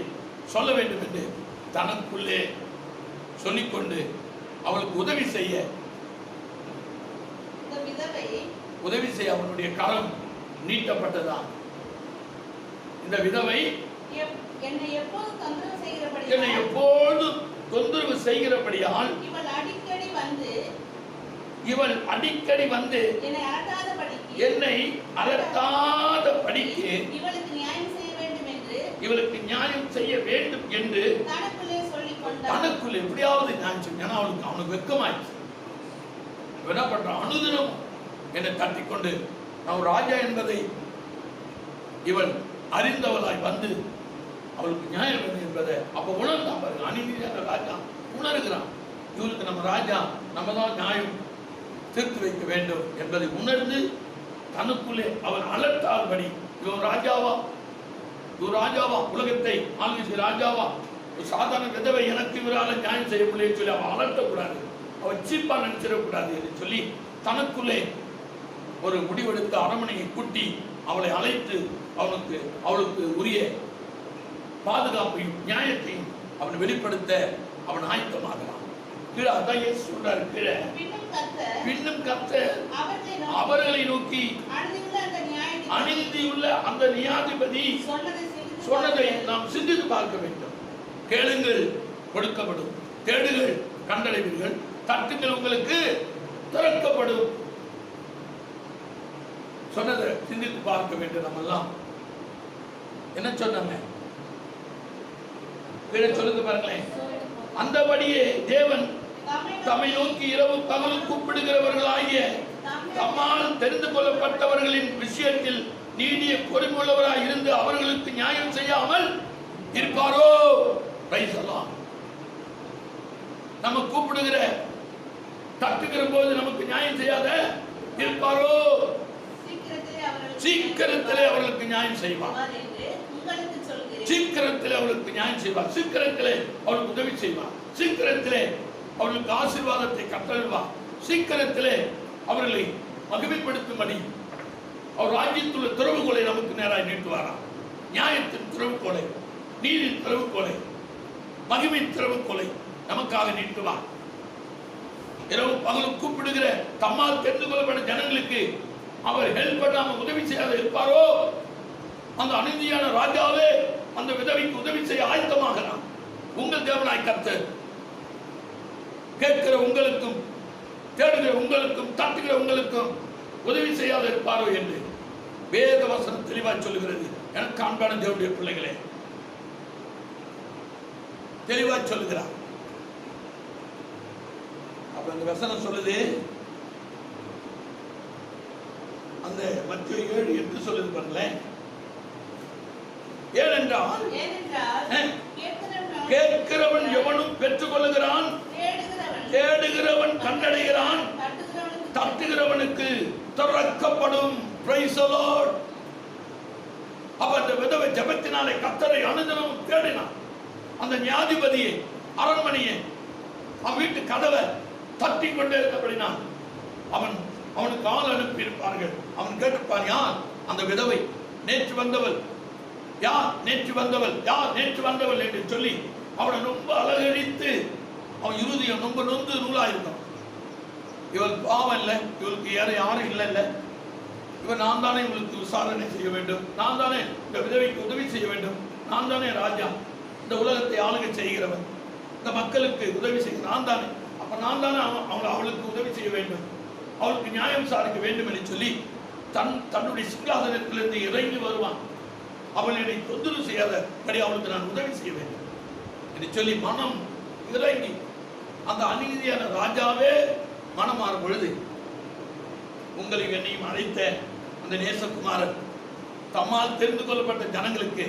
சொல்ல வேண்டும் என்று தனக்குள்ளே சொல்லிக்கொண்டு அவளுக்கு உதவி செய்ய அவனுடைய கரம் நீட்டப்பட்டதான். இந்த விதவை என்னை எப்போதும் தொந்தரவு செய்கிறபடியால் இவள் அடிக்கடி வந்து என்னை அலட்டாத படிக்கு இவளுக்கு நியாயம் செய்ய வேண்டும் என்று தனக்குள்ள எப்படியாவது நியாயம் செய்ய. ஏன்னா அவனுக்கு வெட்கமாயிடுச்சு. என்ன பண்றான், அனுதினம் என்னை தட்டிக்கொண்டு நான் ஒரு ராஜா என்பதை இவள் அறிந்தவளாய் வந்து அவளுக்கு நியாயம் என்பதை அப்ப உணர்ந்தான். பாருங்க, அநீதியான ராஜா உணர்கிறான். இவளுக்கு நம்ம ராஜா, நம்ம தான் நியாயம் தீர்த்து வைக்க வேண்டும் என்பதை உணர்ந்து தனக்குள்ளே அவன் அலட்டாதபடி, இவன் ராஜாவா, உலகத்தை ஆளுகை ராஜாவா, ஒரு சாதாரண விதவை எனக்கு இவரால் நியாயம் செய்ய முடியும் சொல்லி அவன் அலட்டக்கூடாது, அவன் சீப்பா நினைச்சிடக்கூடாது என்று சொல்லி தனக்குள்ளே ஒரு முடிவெடுத்து அரண்மனையை கூட்டி அவளை அழைத்து அவளுக்கு உரிய பாதுகாப்பையும் நியாயத்தையும் அவன் வெளிப்படுத்த அவன் ஆயத்தமாகலாம். கீழே அதான் இயேசு சொல்றாரு, கீழே பின்னும் கர்த்தர் அவர்களை நோக்கி அநீதியுள்ள அந்த நியாயாதிபதி சொன்னதை நாம் சிந்தித்து பார்க்க வேண்டும். கேளுங்கள் கொடுக்கப்படும், தேடுங்கள் கண்டடைவீர்கள், தட்டுங்கள் உங்களுக்கு திறக்கப்படும் சொன்னதை சிந்தித்து பார்க்க வேண்டும். நம்ம எல்லாம் என்ன சொன்னாங்க, சொல்லுங்க பாருங்களேன். அந்தபடியே தேவன் தம்மை நோக்கி இரவு பகலும் கூப்பிடுகிறவர்களாகிய தம்மால் தெரிந்து கொள்ளப்பட்டவர்களின் விஷயத்தில் நீடிய பொறுமையுள்ளவராய் இருந்து அவர்களுக்கு நியாயம் செய்யாமல் இருப்பாரோ? Praise the Lord. நம்ம கூப்பிடுகிற தட்டுகிற போது நமக்கு நியாயம் செய்யாத இருப்பாரோ? சீக்கிரத்திலே அவர்களுக்கு நியாயம் செய்வார். சீக்கிரத்திலே அவர்களுக்கு நியாயம் செய்வார். சீக்கிரத்திலே அவர்களுக்கு உதவி செய்வார். சீக்கிரத்திலே அவர்களுக்கு ஆசீர்வாதத்தை கட்டளையிடுவார். சீக்கிரத்திலே அவர்களை மகிமைப்படுத்தும்படி அவர் ராஜ்யத்துள்ள திறவுகோலை நமக்கு நேராக நீட்டுவாராம். நியாயத்தின் திறவுகோலை, நீதியின் திறவுகோலை, மகிமை திறவுகோலை நமக்காக நீட்டுவார். இரவு பகலும் கூப்பிடுகிற தம்மால் தெரிந்து கொள்ளப்பட்ட ஜனங்களுக்கு அவர் ஹெல்ப் பண்ணாம உதவி செய்யாத இருப்பாரோ? அந்த அநீதியான ராஜாவே அந்த விதவைக்கு உதவி செய்ய ஆயத்தமாகிறான். உங்கள் தேவனாய் கர்த்தர் கேட்கிற உங்களுக்கும், தேடுகிற உங்களுக்கும், தட்டுகிற உங்களுக்கும் உதவி செய்யாத இருப்பாரோ என்று வேத வசனம் தெளிவாய் சொல்லுகிறது. எனக்கு அன்பான தேவனுடைய பிள்ளைகளே, தெளிவாய் சொல்லுகிறார். அப்ப அந்த வசனம் சொல்லுது, அந்த மத்தேயு 7:8 சொல்லுது பாருங்களேன். ஏனென்றால் கேட்கிறவன் எவனும் பெற்றுக் கொள்ளுகிறான், தேடுகிறவன் கண்டடைகிறான், தட்டுகிறவனுக்கு திறக்கப்படும். Price the Lord. அப்ப அந்த விதவை ஜெபத்தினாலே கர்த்தரை அனுதினமும் தேடினான். அந்த நியாயாதிபதியை, அரண்மனையை, அவன் வீட்டு கதவை தட்டி கொண்டே இருந்தபடினான் அவனுக்கு ஆள் அனுப்பி இருப்பார்கள். அவன் கேட்டுப்பான், யார் அந்த விதவை? நேற்று வந்தவள் யார்? நேற்று வந்தவள் யார்? நேற்று வந்தவள் என்று சொல்லி அவனை ரொம்ப அலகழித்து அவன் இருதயம் ரொம்ப நொந்து நூலாயிருக்கும். இவள் பாவம் இல்லை, இவளுக்கு யாரும் இல்லை இல்லை, இவன் நான் தானே இவளுக்கு விசாரணை செய்ய வேண்டும், நான் தானே இந்த விதவைக்கு உதவி செய்ய வேண்டும், நான் தானே ராஜா, இந்த உலகத்தை ஆளுகை செய்கிறவன், இந்த மக்களுக்கு உதவி செய்ய நான் தானே, அப்ப நான் தானே அவளுக்கு உதவி செய்ய வேண்டும், அவளுக்கு நியாயம் விசாரிக்க வேண்டும் என்று சொல்லி தன்னுடைய சிங்காசனத்திலிருந்து இறங்கி வருவான். அவள் என்னை தொந்தரவு செய்யாதபடி அவளுக்கு நான் உதவி செய்ய வேண்டும் என்று சொல்லி மனம் இறங்கி அந்த அநீதியான ராஜாவே மனம் மாறும் பொழுது உங்களையும் என்னையும் அழைத்த அந்த நேசகுமாரன் தம்மால் தெரிந்து கொள்ளப்பட்ட ஜனங்களுக்கு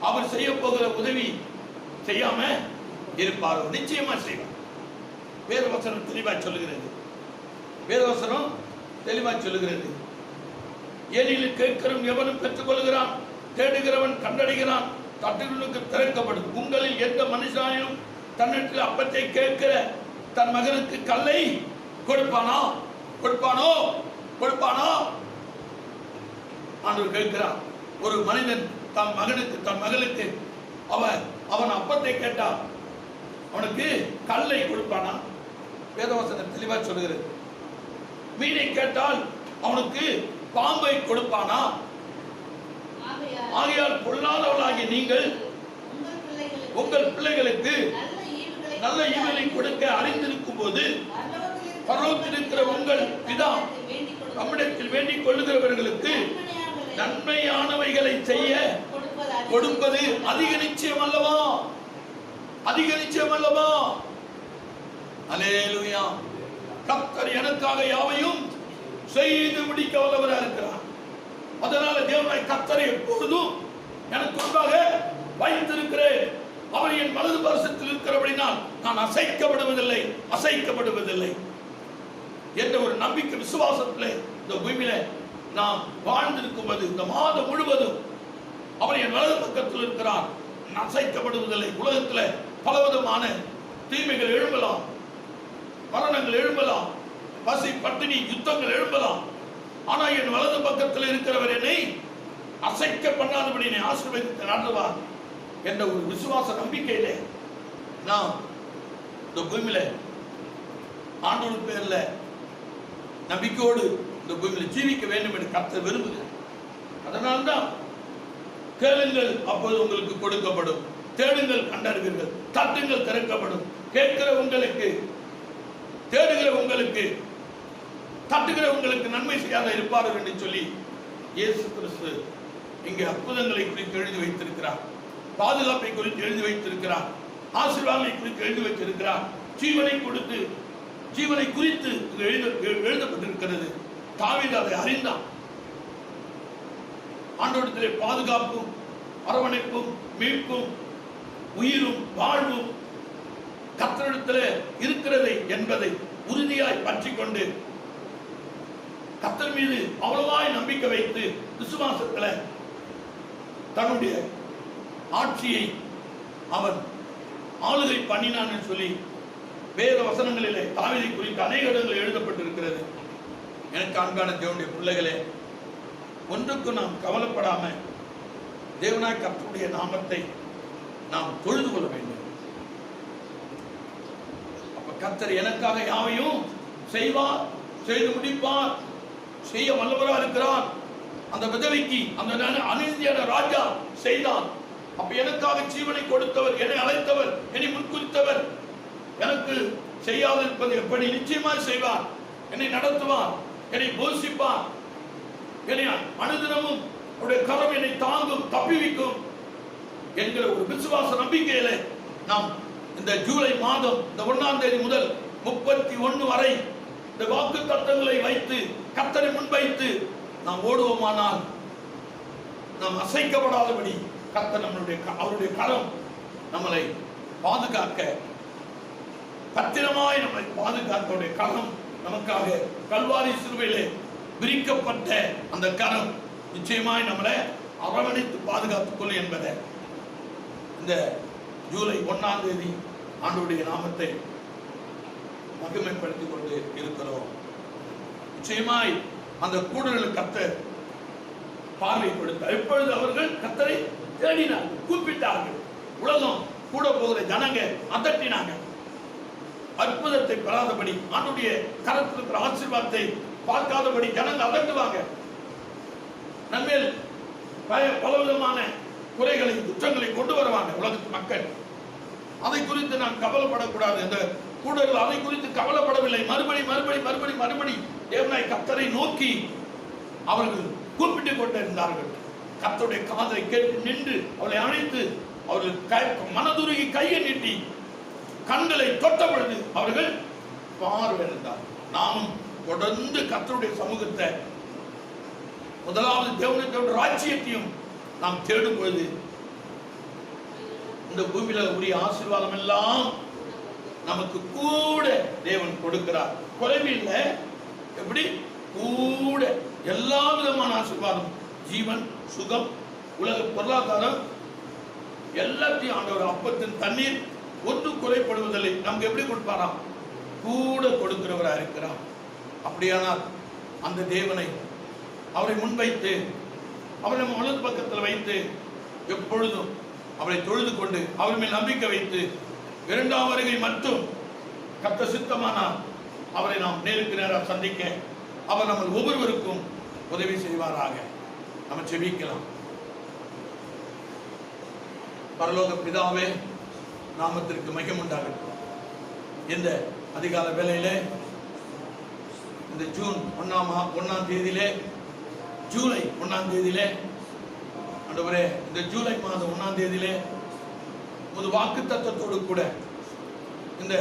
அவர் செய்ய போகிற உதவி செய்யாம இருப்பாரோ? நிச்சயமா செய்வார். வேதவசனம் தெளிவாய் சொல்லுகிறது. வேதவசனம் தெளிவாய் சொல்லுகிறது. ஏனில் கேட்கிறவன் எவனும் பெற்றுக் கொள்கிறான், தேடுகிறவன் கண்டடைகிறான், தட்டுகளுக்கு திறக்கப்படும். உங்களில் எந்த மனுஷனும் தன்னிடத்தில் அப்பத்தை கேட்கிற தன் மகனுக்கு கல்லை கொடுப்பானா? கொடுப்பானோ? கொடுப்பானா? ஆண்டவர் கேட்கிறான். ஒரு மனிதன் தன் மகனுக்கு, தன் மகளுக்கு அவன் அப்பத்தை கேட்டான், அவனுக்கு கல்லை கொடுப்பானா? வேதவசனம் தெளிவா சொல்லுகிறது. மீனை கேட்டால் அவனுக்கு பாம்பை கொடுப்பானா? ஆகையால் பொல்லாதவளாகிய நீங்கள் உங்கள் பிள்ளைகளுக்கு நல்ல ஈவுகளை கொடுக்க அறிந்திருக்கும் போது பரலோகத்தில் இருக்கிற உங்கள் பிதா நம்மிடத்தில் வேண்டிக் கொள்ளுகிறவர்களுக்கு நன்மையானவைகளை செய்ய கொடுப்பது அதிக நிச்சயம் அல்லவா? அதிக நிச்சயம் அல்லவா? அல்லேலூயா. கர்த்தர் எனக்காக யாவையும் செய்து முடிக்க வல்லவராக இருக்கிறார். அதனால தேவனாய் கர்த்தரை எப்பொழுதும் எனக்கு முன்பாக வைத்திருக்கிறேன். அவர் என் வலது பரிசத்தில் இருக்கிறபடினால் நான் அசைக்கப்படுவதில்லை, அசைக்கப்படுவதில்லை என்ற ஒரு நம்பிக்கை விசுவாசத்திலே இந்த பூமியில நாம் வாழ்ந்திருக்கும் போது இந்த மாதம் முழுவதும் அவர் என் வலது பக்கத்தில் இருக்கிறார், நான் அசைக்கப்படுவதில்லை. உலகத்தில் பலவிதமான தீமைகள் எழும்பலாம், மரணங்கள் எழும்பலாம், பசி பட்டினி யுத்தங்கள் எழும்பலாம். ஆனா என் வலது பக்கத்தில் இருக்கிறவர் என்னை அசைக்க பண்ணாதபடி என்னை ஆசீர்வதித்து நடத்துவார் என்ற ஒரு விசுவாச நம்பிக்கையிலே நாம் இந்த பூமியில ஆண்டவர் பேர்ல நம்பிக்கையோடு இந்த பூமியில ஜீவிக்க வேண்டும் என்று கர்த்தர் விரும்புகிறார். அதனால்தான் கேளுங்கள் அப்போது உங்களுக்கு கொடுக்கப்படும், தேடுங்கள் கண்டறிவீர்கள், தட்டுங்கள் திறக்கப்படும். கேட்கிற உங்களுக்கு, தேடுகிற உங்களுக்கு, தட்டுகிற உங்களுக்கு நன்மை செய்யாத இருப்பார்கள் என்று சொல்லி இயேசு கிறிஸ்து இங்கே அற்புதங்களை குறித்து எழுதி வைத்திருக்கிறார், பாதுகாப்பை குறித்து எழுதி வைத்திருக்கிறார். ஆசீர்வாதங்களை குறித்து எழுதி வச்சிருக்கிறார். ஜீவனை கொடுத்து ஜீவனை குறித்து எழுதப்பட்டிருக்கிறது. தாவீது அதை அறிந்தான். ஆண்டவரிடத்திலே பாதுகாப்பும் அரவணைப்பும் மீட்பும் உயிரும் வாழ்வும் கர்த்தரிடத்திலே இருக்கிறது என்பதை உறுதியாய் பற்றிக் கொண்டு கர்த்தர் மீது அவ்வளவாய் நம்பிக்கை வைத்து விசுவாசத்தில் தன்னுடைய ஆட்சியை அவன் ஆளுகை பண்ணினான்னு சொல்லி வேத வசனங்களிலே தாவீதை குறித்து அநேக இடங்களில் எழுதப்பட்டிருக்கிறது. எனக்கு அன்பான தேவனுடைய பிள்ளைகளே, ஒன்றுக்கு நாம் கவலைப்படாம தேவனாய் கர்த்தருடைய நாமத்தை நாம் தொழுது கொள்ள வேண்டும். அப்ப கர்த்தர் எனக்காக யாவையும் செய்வார், செய்து முடிப்பார், செய்ய வல்லவராக இருக்கிறார். அந்த விதவைக்கு அந்த அநீதியான ராஜா செய்தான். அப்ப எனக்காக ஜீவனை கொடுத்தவர், என்னை அழைத்தவர், என்னை முன்குறித்தவர் எனக்கு செய்யாது இருப்பது எப்படி? நிச்சயமாக செய்வார். என்னை நடத்துவார், என்னை போஷிப்பார், என்னை அனுதினமும் அவருடைய கரம் என்னை தாங்கும், தப்பிவிக்கும் என்கிற ஒரு விசுவாச நம்பிக்கையில நாம் இந்த ஜூலை மாதம் இந்த 1ஆம் தேதி முதல் 31 வரை இந்த வாக்கு தத்தங்களை வைத்து கர்த்தரை முன்வைத்து நாம் ஓடுவோமானால் நாம் அசைக்கப்படாதபடி கர்த்தர் அவருடைய கரம் நம்மளை பாதுகாக்க, பத்திரமாய் நம்மை பாதுகாக்க கரம் நமக்காக கல்வாரி சிலுவையிலே விரிக்கப்பட்ட அந்த கரம் நிச்சயமாய் நம்மளை அரவணைத்து பாதுகாத்துக் கொள்ளும் என்பதை இந்த ஜூலை 1ஆம் தேதி ஆண்டவருடைய நாமத்தை மகிமைப்படுத்திக் கொண்டு இருக்கிறோம். நிச்சயமாய் அந்த கூடுதல் கர்த்தர் பார்வை கொடுத்தார். இப்பொழுது அவர்கள் கர்த்தரை தேடினார்கள், கூப்பிட்டார்கள். உலகம் கூட போகிற ஜனங்க அதட்டினாங்க. அற்புதத்தை பெறாதபடி, ஆண்டுடைய கரத்தில் இருக்கிற ஆசீர்வாதத்தை பார்க்காதபடி ஜனங்க அதட்டுவாங்க. நம்மேல் பலவிதமான குறைகளை குற்றங்களை கொண்டு வருவாங்க உலகத்து மக்கள். அதை குறித்து நாம் கவலைப்படக்கூடாது. இந்த கூடர்கள் அதை குறித்து கவலைப்படவில்லை. மறுபடி தேவனாய் கர்த்தரை நோக்கி அவர்கள் கூப்பிட்டுக் கொண்டிருந்தார்கள். கர்த்தருடைய காதை கேட்டு நின்று அவளை அணைத்து அவர்கள் மனதுருகி கையை நீட்டி கண்களை தொட்ட பொழுது அவர்கள் பார்வையிட்டார்கள். நாமும் தொடர்ந்து கர்த்தருடைய சமூகத்தை, முதலாவது தேவனுடைய ராஜ்யத்தையும் நாம் தேடும் பொழுது இந்த பூமியில உரிய ஆசீர்வாதம் எல்லாம் நமக்கு கூட தேவன் கொடுக்கிறார். குறைவில்லை, எப்படி கூட எல்லா விதமான ஆசீர்வாதம், ஜீவன், சுகம், உலக பொருளாதாரம் எல்லாத்தையும் ஆண்டவர் அப்பத்தின் தண்ணீர் ஒன்று குறைப்படுவதில்லை. நமக்கு எப்படி கொடுப்பாராம்? கூட கொடுக்கிறவராக இருக்கிறார். அப்படியானால் அந்த தேவனை அவரை முன்வைத்து அவரை நம்ம வலது பக்கத்தில் வைத்து எப்பொழுதும் அவரை தொழுது கொண்டு அவர் மேல் நம்பிக்கை வைத்து 2ஆம் வருகை மட்டும் கர்த்தர் சித்தமானால் அவரை நாம் நேருக்கு நேராக சந்திக்க அவர் நம்ம ஒவ்வொருவருக்கும் உதவி செய்வாராக. நம்ம செபிக்கலாம். பரலோக பிதாவே, நாமத்திற்கு மகிமை உண்டாகட்டும். இந்த அதிகால வேளையிலே இந்த ஜூன் 1ஆம் தேதியிலே, ஜூலை 1ஆம் தேதியிலே ஆண்டவரே, இந்த ஜூலை மாதம் 1ஆம் தேதியிலே ஒரு வாக்கு தத்தத்தோடு கூட இந்த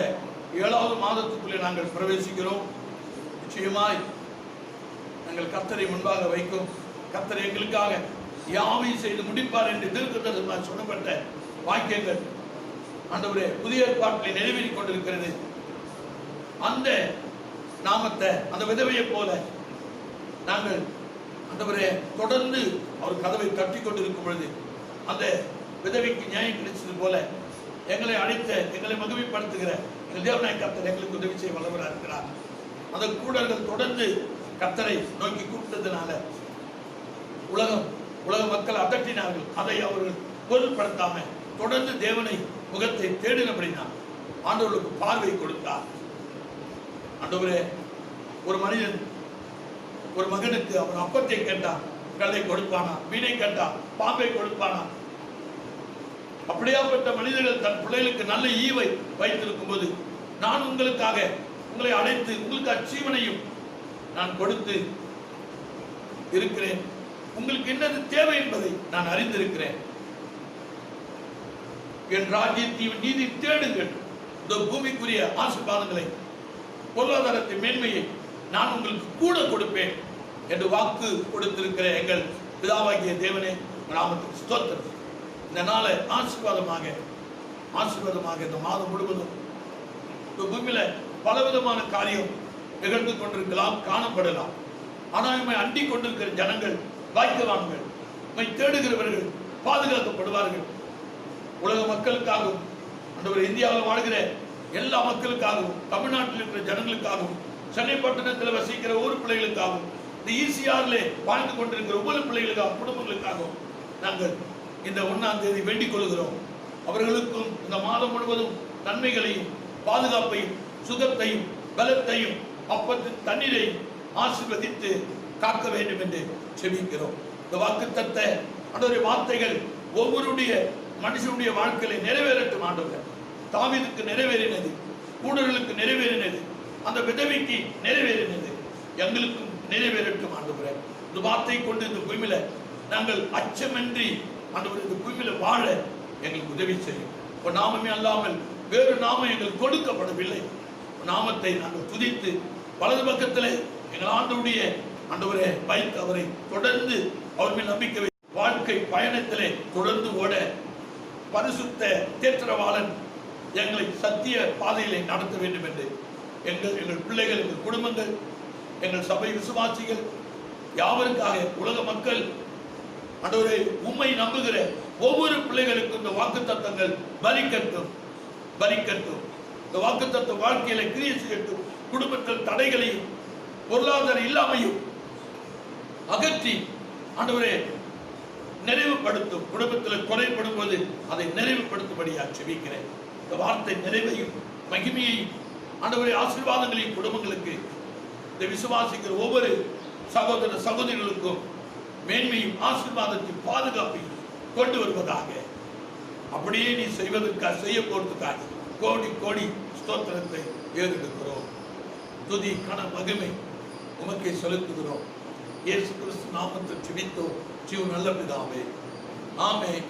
7வது மாதத்துக்குள்ளே நாங்கள் பிரவேசிக்கிறோம். நிச்சயமாய் நாங்கள் கர்த்தரை முன்பாக வைக்கும். கர்த்தர் எங்களுக்காக யாவையும் செய்து முடிப்பார் என்று தீர்க்கதரிசனமாய் சொல்லப்பட்ட வாக்கியங்கள் ஆண்டவரே புதிய ஏற்பாட்டிலே நிறைவேறிக் கொண்டிருக்கிறது. அந்த நாமத்தை அந்த விதவையை போல நாங்கள் ஆண்டவரே தொடர்ந்து அவர் கதவை தட்டி கொண்டிருக்கும் பொழுது அந்த விதவைக்கு நியாயம் கிடைச்சது போல எங்களை அழைத்த, எங்களை மகிமைப்படுத்துகிற எங்கள் தேவனாய் கர்த்தர் எங்களுக்கு உதவி செய்ய வல்லவராக இருக்கிறார். அந்த கூடர்கள் தொடர்ந்து கர்த்தரை நோக்கி கூப்பிட்டதுனால உலக மக்கள் அதட்டினார்கள். அதை அவர்கள் பொருட்படுத்தாம தொடர்ந்து தேவனை முகத்தை தேடினபடினா ஆண்டவர்களுக்கு பார்வை கொடுத்தார். ஆண்டவரே, ஒரு மனிதன் ஒரு மகனுக்கு அவன் அப்பத்தை கேட்டான், கல்லை கொடுப்பானா? மீனை கேட்டான், பாம்பை கொடுப்பானா? அப்படியாப்பட்ட மனிதர்கள் தன் பிள்ளைகளுக்கு நல்ல ஈவை வைத்திருக்கும் போது நான் உங்களுக்காக உங்களை அழைத்து உங்களுக்கு ஜீவனையும் நான் கொடுத்து இருக்கிறேன். உங்களுக்கு என்னது தேவை என்பதை நான் அறிந்திருக்கிறேன். என் ராஜ்யத்தையும் நீதி தேடுங்கள், இந்த பூமிக்குரிய ஆசீர்வாதங்களை, பொருளாதாரத்தை, மேன்மையை நான் உங்களுக்கு கூட கொடுப்பேன் என்று வாக்கு கொடுத்திருக்கிற எங்கள் பிதாவாகிய தேவனே, நாமத்துக்கு ஸ்தோத்திரம். இந்த நாளை ஆசீர்வாதமாக இந்த மாதம் முழுவதும் இந்த பூமியில பலவிதமான காரியம் நிகழ்ந்து கொண்டிருக்கலாம், காணப்படலாம். ஆனால் நம்மை அண்டிக் கொண்டிருக்கிற ஜனங்கள் பாக்கியவான்கள், நம்மை தேடுகிறவர்கள் பாதுகாக்கப்படுவார்கள். உலக மக்களுக்காகவும், ஆண்டவர் இந்தியாவில் வாழ்கிற எல்லா மக்களுக்காகவும், தமிழ்நாட்டில் இருக்கிற ஜனங்களுக்காகவும், சென்னை பட்டணத்தில் வசிக்கிற ஒவ்வொரு பிள்ளைகளுக்காகவும், இந்த ஈசிஆர்ல வாழ்ந்து கொண்டிருக்கிற ஒவ்வொரு பிள்ளைகளுக்காகவும், குடும்பங்களுக்காகவும் நாங்கள் இந்த 1ஆம் தேதி வேண்டிக் கொள்கிறோம். அவர்களுக்கும் இந்த மாதம் முழுவதும் நன்மைகளையும், பாதுகாப்பையும், சுகத்தையும், பலத்தையும், அப்பத்தின் தண்ணீரையும் ஆசீர்வதித்து காக்க வேண்டும் என்று செபிக்கிறோம். இந்த வாக்குத்தத்த ஆண்டவருடைய வார்த்தைகள் ஒவ்வொருடைய மனுஷனுடைய வாழ்க்கையில நிறைவேறட்டும். ஆண்டவர் தாவீதுக்கு நிறைவேறினது, கூடர்களுக்கு நிறைவேறினது, அந்த விதவைக்கு நிறைவேறினது, எங்களுக்கும் நிறைவேறட்டும். ஆண்டவரே, இந்த வார்த்தை கொண்டு இந்த பூமியில நாங்கள் அச்சமின்றி ஆண்டவர் இந்த பூமியில வாழ எங்களுக்கு உதவி செய்யும். ஒரு நாமமே அல்லாமல் வேறு நாமம் எங்களுக்கு கொடுக்கப்படவில்லை. நாமத்தை நாங்கள் துதித்து வலது பக்கத்திலே எங்கள் ஆண்டவரே வைத்து அவரை தொடர்ந்து அவர் மேல் நம்பிக்கை வாழ்க்கை பயணத்திலே தொடர்ந்து ஓட பரிசுத்த தேற்றரவாளன் எங்களை சத்திய பாதையிலே நடத்த வேண்டும் என்று எங்கள் பிள்ளைகள், எங்கள் குடும்பங்கள், எங்கள் சபை விசுவாசிகள் யாவருக்காக உலக மக்கள் ஆண்டவரே உம்மை நம்புகிற ஒவ்வொரு பிள்ளைகளுக்கும் இந்த வாக்குத்தத்தங்கள் பலிக்கட்டும். இந்த வாக்குத்தத்த வாழ்க்கையில கிரியை செய்யட்டும். குடும்பத்தில் தடைகளையும் பொருளாதார இல்லாமையும் அகற்றி ஆண்டவரே நிறைவுபடுத்தும். குடும்பத்தில் குறைபடும் போது அதை நிறைவுபடுத்தும்படியா செபிக்கிறேன். இந்த வார்த்தை நிறைவையும் மகிமையையும் ஆண்டவரே ஆசீர்வாதங்களையும் குடும்பங்களுக்கு, இந்த விசுவாசிக்கிற ஒவ்வொரு சகோதர சகோதரிகளுக்கும் மேன்மையும் ஆசீர்வாதத்தையும் பாதுகாப்பையும் கொண்டு வருவதாக. அப்படியே நீ செய்வதற்காக, செய்ய போறதுக்காக கோடி கோடி ஸ்தோத்திரத்தை ஏறெடுக்கிறோம். துதி கன மகிமை உமக்கே செலுத்துகிறோம். இயேசு கிறிஸ்து நாமத்தில் ஜெபித்தோம் ஜீவ நல்ல பிதாவே, ஆமென்.